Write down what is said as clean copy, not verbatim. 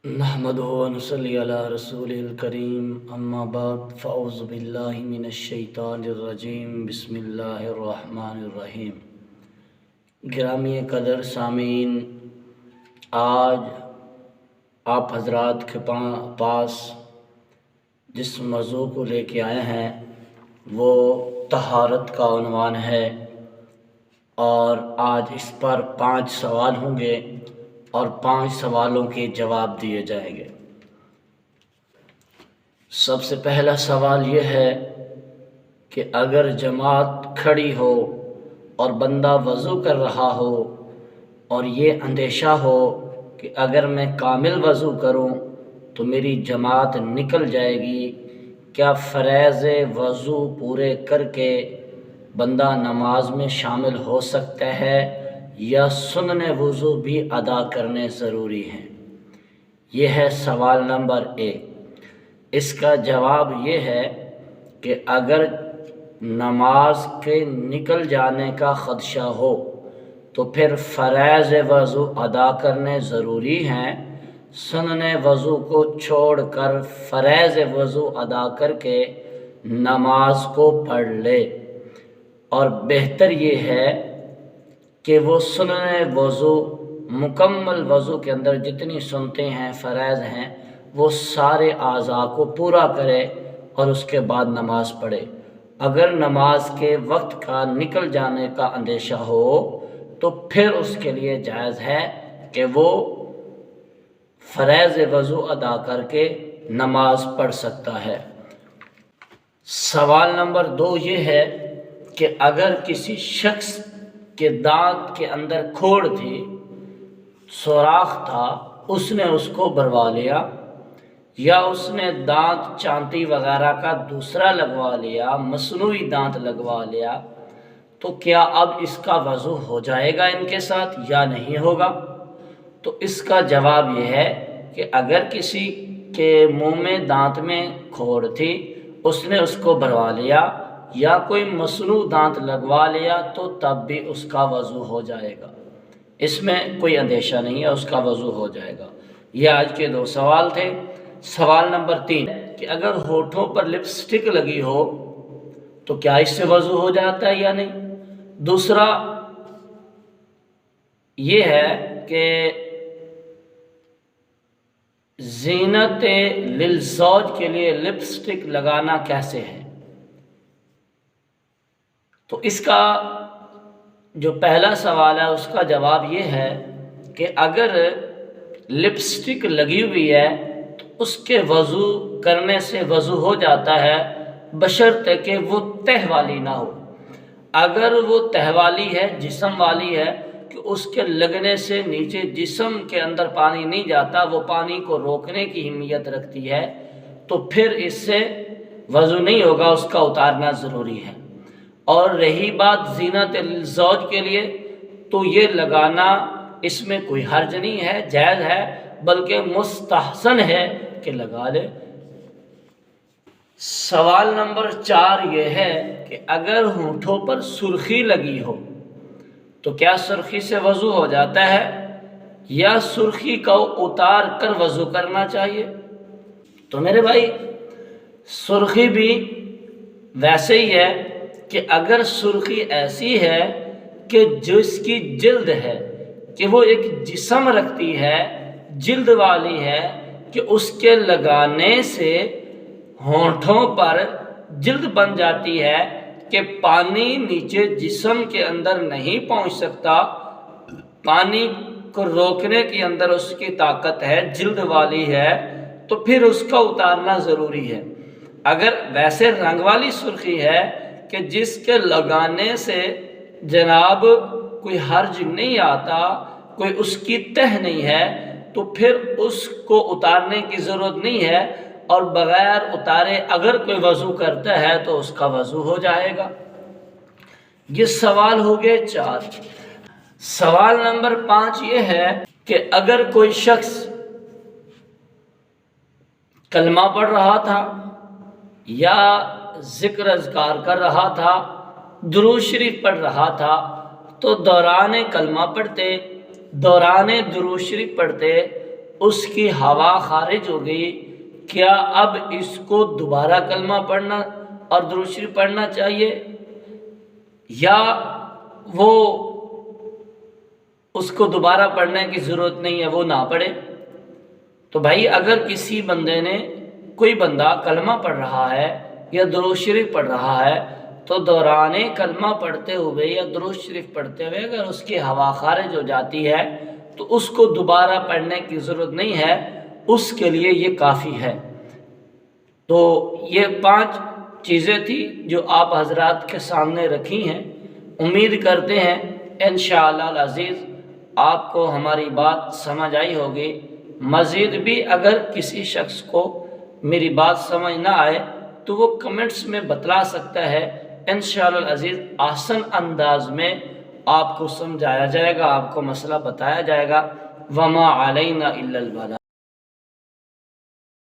نحمدہ و نصلی علی رسولہ الکریم اما بعد فاعوذ باللہ من الشیطان الرجیم بسم اللہ الرحمن الرحیم۔ گرامی قدر سامعین، آج آپ حضرات کے پاس جس موضوع کو لے کے آئے ہیں وہ طہارت کا عنوان ہے، اور آج اس پر 5 سوال ہوں گے اور 5 سوالوں کے جواب دیے جائیں گے۔ سب سے پہلا سوال یہ ہے کہ اگر جماعت کھڑی ہو اور بندہ وضو کر رہا ہو اور یہ اندیشہ ہو کہ اگر میں کامل وضو کروں تو میری جماعت نکل جائے گی، کیا فرائض وضو پورے کر کے بندہ نماز میں شامل ہو سکتا ہے یا سنن وضو بھی ادا کرنے ضروری ہیں؟ یہ ہے سوال نمبر 1۔ اس کا جواب یہ ہے کہ اگر نماز کے نکل جانے کا خدشہ ہو تو پھر فرائض وضو ادا کرنے ضروری ہیں۔ سنن وضو کو چھوڑ کر فرائض وضو ادا کر کے نماز کو پڑھ لے، اور بہتر یہ ہے کہ وہ سنن وضو مکمل وضو کے اندر جتنی سنتیں ہیں، فرائض ہیں، وہ سارے اعضاء کو پورا کرے اور اس کے بعد نماز پڑھے۔ اگر نماز کے وقت کا نکل جانے کا اندیشہ ہو تو پھر اس کے لیے جائز ہے کہ وہ فرائض وضو ادا کر کے نماز پڑھ سکتا ہے۔ سوال نمبر 2 یہ ہے کہ اگر کسی شخص کے دانت کے اندر کھوڑ تھی، سوراخ تھا، اس نے اس کو بھروا لیا، یا اس نے دانت چانٹی وغیرہ کا دوسرا لگوا لیا، مصنوعی دانت لگوا لیا، تو کیا اب اس کا وضو ہو جائے گا ان کے ساتھ یا نہیں ہوگا؟ تو اس کا جواب یہ ہے کہ اگر کسی کے منہ میں دانت میں کھوڑ تھی، اس نے اس کو بھروا لیا یا کوئی مصنوع دانت لگوا لیا تو تب بھی اس کا وضو ہو جائے گا، اس میں کوئی اندیشہ نہیں ہے، اس کا وضو ہو جائے گا۔ یہ آج کے 2 سوال تھے۔ سوال نمبر 3 کہ اگر ہونٹوں پر لپسٹک لگی ہو تو کیا اس سے وضو ہو جاتا ہے یا نہیں؟ دوسرا یہ ہے کہ زینت للزوج کے لیے لپسٹک لگانا کیسے ہے؟ تو اس کا جو پہلا سوال ہے اس کا جواب یہ ہے کہ اگر لپسٹک لگی ہوئی ہے تو اس کے وضو کرنے سے وضو ہو جاتا ہے، بشرطے کہ وہ تہ والی نہ ہو۔ اگر وہ تہ والی ہے، جسم والی ہے کہ اس کے لگنے سے نیچے جسم کے اندر پانی نہیں جاتا، وہ پانی کو روکنے کی اہمیت رکھتی ہے، تو پھر اس سے وضو نہیں ہوگا، اس کا اتارنا ضروری ہے۔ اور رہی بات زینت الزوج کے لیے، تو یہ لگانا اس میں کوئی حرج نہیں ہے، جائز ہے، بلکہ مستحسن ہے کہ لگا لے۔ سوال نمبر 4 یہ ہے کہ اگر ہونٹوں پر سرخی لگی ہو تو کیا سرخی سے وضو ہو جاتا ہے یا سرخی کو اتار کر وضو کرنا چاہیے؟ تو میرے بھائی، سرخی بھی ویسے ہی ہے کہ اگر سرخی ایسی ہے کہ جس کی جلد ہے کہ وہ ایک جسم رکھتی ہے، جلد والی ہے، کہ اس کے لگانے سے ہونٹوں پر جلد بن جاتی ہے کہ پانی نیچے جسم کے اندر نہیں پہنچ سکتا، پانی کو روکنے کے اندر اس کی طاقت ہے، جلد والی ہے، تو پھر اس کا اتارنا ضروری ہے۔ اگر ویسے رنگ والی سرخی ہے کہ جس کے لگانے سے جناب کوئی حرج نہیں آتا، کوئی اس کی تہ نہیں ہے، تو پھر اس کو اتارنے کی ضرورت نہیں ہے، اور بغیر اتارے اگر کوئی وضو کرتا ہے تو اس کا وضو ہو جائے گا۔ یہ سوال ہو گئے 4۔ سوال نمبر 5 یہ ہے کہ اگر کوئی شخص کلمہ پڑھ رہا تھا یا ذکر اذکار کر رہا تھا، درود شریف پڑھ رہا تھا، تو دوران کلمہ پڑھتے، دوران درود شریف پڑھتے اس کی ہوا خارج ہو گئی، کیا اب اس کو دوبارہ کلمہ پڑھنا اور درود شریف پڑھنا چاہیے، یا وہ اس کو دوبارہ پڑھنے کی ضرورت نہیں ہے، وہ نہ پڑھے؟ تو بھائی اگر کسی بندے نے، کوئی بندہ کلمہ پڑھ رہا ہے یا درود شریف پڑھ رہا ہے، تو دوران کلمہ پڑھتے ہوئے یا درود شریف پڑھتے ہوئے اگر اس کی ہوا خارج ہو جاتی ہے تو اس کو دوبارہ پڑھنے کی ضرورت نہیں ہے، اس کے لیے یہ کافی ہے۔ تو یہ 5 چیزیں تھی جو آپ حضرات کے سامنے رکھی ہیں۔ امید کرتے ہیں انشاءاللہ العزیز آپ کو ہماری بات سمجھ آئی ہوگی۔ مزید بھی اگر کسی شخص کو میری بات سمجھ نہ آئے تو وہ کمنٹس میں بتلا سکتا ہے، انشاءاللہ العزیز آسان انداز میں آپ کو سمجھایا جائے گا، آپ کو مسئلہ بتایا جائے گا۔ وما علینا الا البلاغ۔